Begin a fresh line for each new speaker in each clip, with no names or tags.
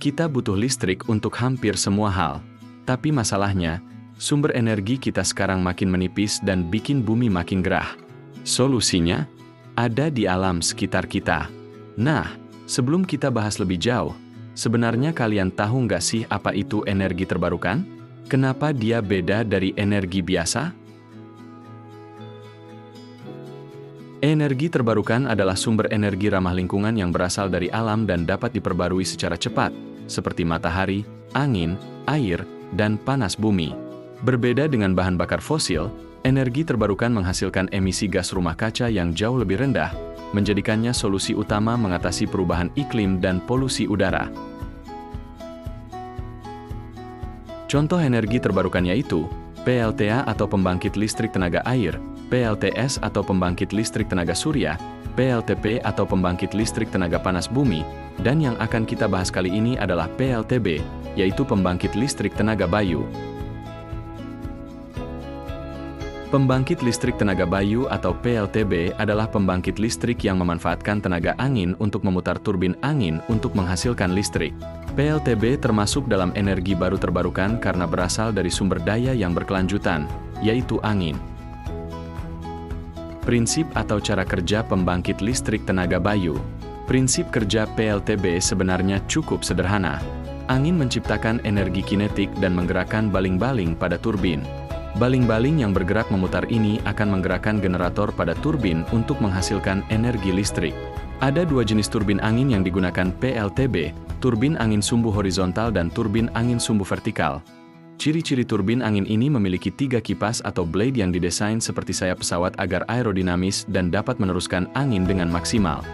Kita butuh listrik untuk hampir semua hal. Tapi masalahnya, sumber energi kita sekarang makin menipis dan bikin bumi makin gerah. Solusinya ada di alam sekitar kita. Nah, sebelum kita bahas lebih jauh, sebenarnya kalian tahu nggak sih apa itu energi terbarukan? Kenapa dia beda dari energi biasa? Energi terbarukan adalah sumber energi ramah lingkungan yang berasal dari alam dan dapat diperbarui secara cepat, seperti matahari, angin, air, dan panas bumi. Berbeda dengan bahan bakar fosil, energi terbarukan menghasilkan emisi gas rumah kaca yang jauh lebih rendah, menjadikannya solusi utama mengatasi perubahan iklim dan polusi udara. Contoh energi terbarukan yaitu PLTA atau pembangkit listrik tenaga air, PLTS atau pembangkit listrik tenaga surya, PLTP atau pembangkit listrik tenaga panas bumi, dan yang akan kita bahas kali ini adalah PLTB, yaitu pembangkit listrik tenaga bayu. Pembangkit listrik tenaga bayu atau PLTB adalah pembangkit listrik yang memanfaatkan tenaga angin untuk memutar turbin angin untuk menghasilkan listrik. PLTB termasuk dalam energi baru terbarukan karena berasal dari sumber daya yang berkelanjutan, yaitu angin. Prinsip atau cara kerja pembangkit listrik tenaga bayu. Prinsip kerja PLTB sebenarnya cukup sederhana. Angin menciptakan energi kinetik dan menggerakkan baling-baling pada turbin. Baling-baling yang bergerak memutar ini akan menggerakkan generator pada turbin untuk menghasilkan energi listrik. Ada dua jenis turbin angin yang digunakan PLTB, turbin angin sumbu horizontal dan turbin angin sumbu vertikal. Ciri-ciri turbin angin ini memiliki 3 kipas atau blade yang didesain seperti sayap pesawat agar aerodinamis dan dapat meneruskan angin dengan maksimal.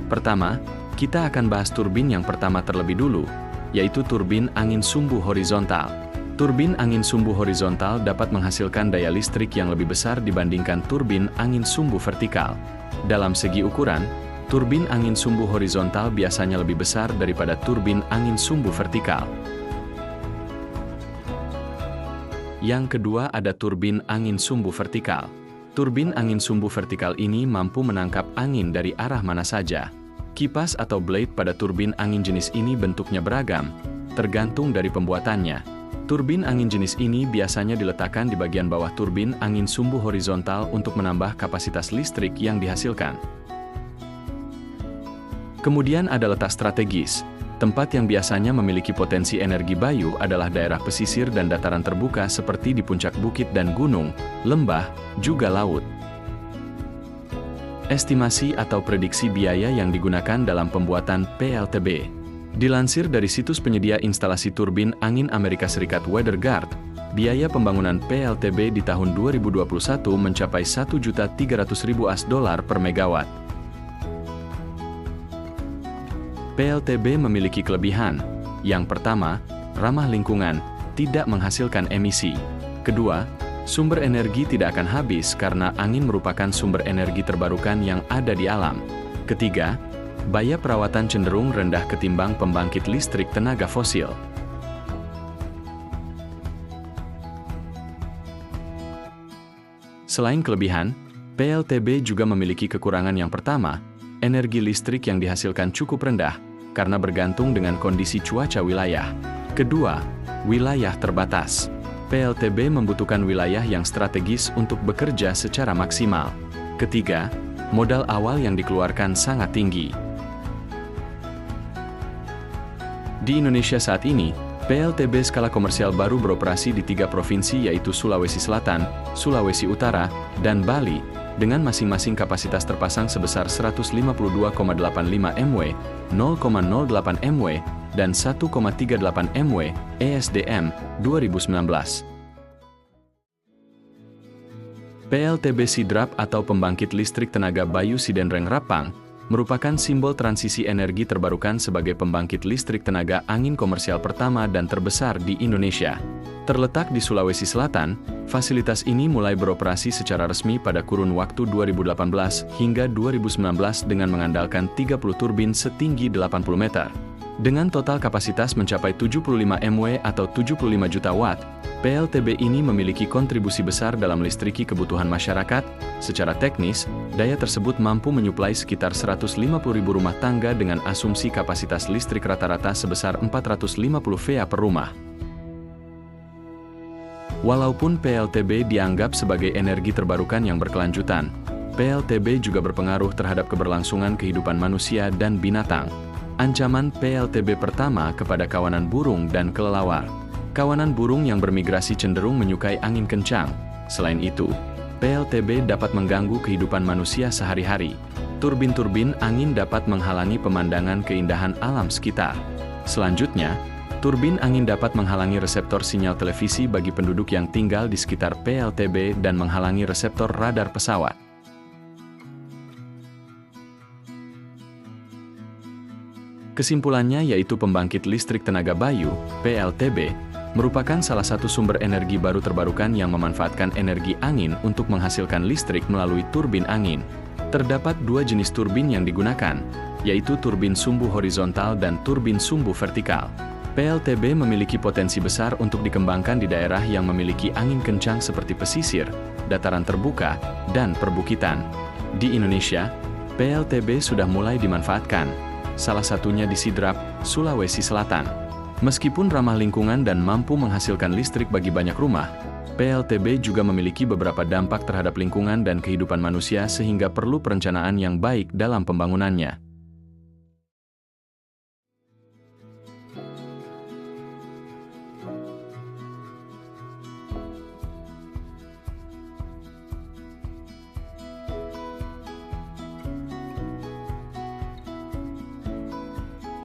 Pertama, kita akan bahas turbin yang pertama terlebih dulu, yaitu turbin angin sumbu horizontal. Turbin angin sumbu horizontal dapat menghasilkan daya listrik yang lebih besar dibandingkan turbin angin sumbu vertikal. Dalam segi ukuran, turbin angin sumbu horizontal biasanya lebih besar daripada turbin angin sumbu vertikal. Yang kedua ada turbin angin sumbu vertikal. Turbin angin sumbu vertikal ini mampu menangkap angin dari arah mana saja. Kipas atau blade pada turbin angin jenis ini bentuknya beragam, tergantung dari pembuatannya. Turbin angin jenis ini biasanya diletakkan di bagian bawah turbin angin sumbu horizontal untuk menambah kapasitas listrik yang dihasilkan. Kemudian ada letak strategis. Tempat yang biasanya memiliki potensi energi bayu adalah daerah pesisir dan dataran terbuka seperti di puncak bukit dan gunung, lembah, juga laut. Estimasi atau prediksi biaya yang digunakan dalam pembuatan PLTB. Dilansir dari situs penyedia instalasi turbin angin Amerika Serikat WeatherGuard, biaya pembangunan PLTB di tahun 2021 mencapai $1.300.000 per megawatt. PLTB memiliki kelebihan. Yang pertama, ramah lingkungan, tidak menghasilkan emisi. Kedua, sumber energi tidak akan habis karena angin merupakan sumber energi terbarukan yang ada di alam. Ketiga, biaya perawatan cenderung rendah ketimbang pembangkit listrik tenaga fosil. Selain kelebihan, PLTB juga memiliki kekurangan yang pertama, energi listrik yang dihasilkan cukup rendah, karena bergantung dengan kondisi cuaca wilayah. Kedua, wilayah terbatas. PLTB membutuhkan wilayah yang strategis untuk bekerja secara maksimal. Ketiga, modal awal yang dikeluarkan sangat tinggi. Di Indonesia saat ini, PLTB skala komersial baru beroperasi di 3 provinsi yaitu Sulawesi Selatan, Sulawesi Utara, dan Bali, dengan masing-masing kapasitas terpasang sebesar 152,85 MW, 0,08 MW, dan 1,38 MW, ESDM, 2019. PLTB Sidrap atau pembangkit listrik tenaga bayu Sidenreng Rapang, merupakan simbol transisi energi terbarukan sebagai pembangkit listrik tenaga angin komersial pertama dan terbesar di Indonesia. Terletak di Sulawesi Selatan, fasilitas ini mulai beroperasi secara resmi pada kurun waktu 2018 hingga 2019 dengan mengandalkan 30 turbin setinggi 80 meter. Dengan total kapasitas mencapai 75 MW atau 75 juta watt, PLTB ini memiliki kontribusi besar dalam listriki kebutuhan masyarakat. Secara teknis, daya tersebut mampu menyuplai sekitar 150.000 rumah tangga dengan asumsi kapasitas listrik rata-rata sebesar 450 VA per rumah. Walaupun PLTB dianggap sebagai energi terbarukan yang berkelanjutan, PLTB juga berpengaruh terhadap keberlangsungan kehidupan manusia dan binatang. Ancaman PLTB pertama kepada kawanan burung dan kelelawar. Kawanan burung yang bermigrasi cenderung menyukai angin kencang. Selain itu, PLTB dapat mengganggu kehidupan manusia sehari-hari. Turbin-turbin angin dapat menghalangi pemandangan keindahan alam sekitar. Selanjutnya, turbin angin dapat menghalangi reseptor sinyal televisi bagi penduduk yang tinggal di sekitar PLTB dan menghalangi reseptor radar pesawat. Kesimpulannya yaitu pembangkit listrik tenaga bayu, PLTB, merupakan salah satu sumber energi baru terbarukan yang memanfaatkan energi angin untuk menghasilkan listrik melalui turbin angin. Terdapat dua jenis turbin yang digunakan, yaitu turbin sumbu horizontal dan turbin sumbu vertikal. PLTB memiliki potensi besar untuk dikembangkan di daerah yang memiliki angin kencang seperti pesisir, dataran terbuka, dan perbukitan. Di Indonesia, PLTB sudah mulai dimanfaatkan, salah satunya di Sidrap, Sulawesi Selatan. Meskipun ramah lingkungan dan mampu menghasilkan listrik bagi banyak rumah, PLTB juga memiliki beberapa dampak terhadap lingkungan dan kehidupan manusia sehingga perlu perencanaan yang baik dalam pembangunannya.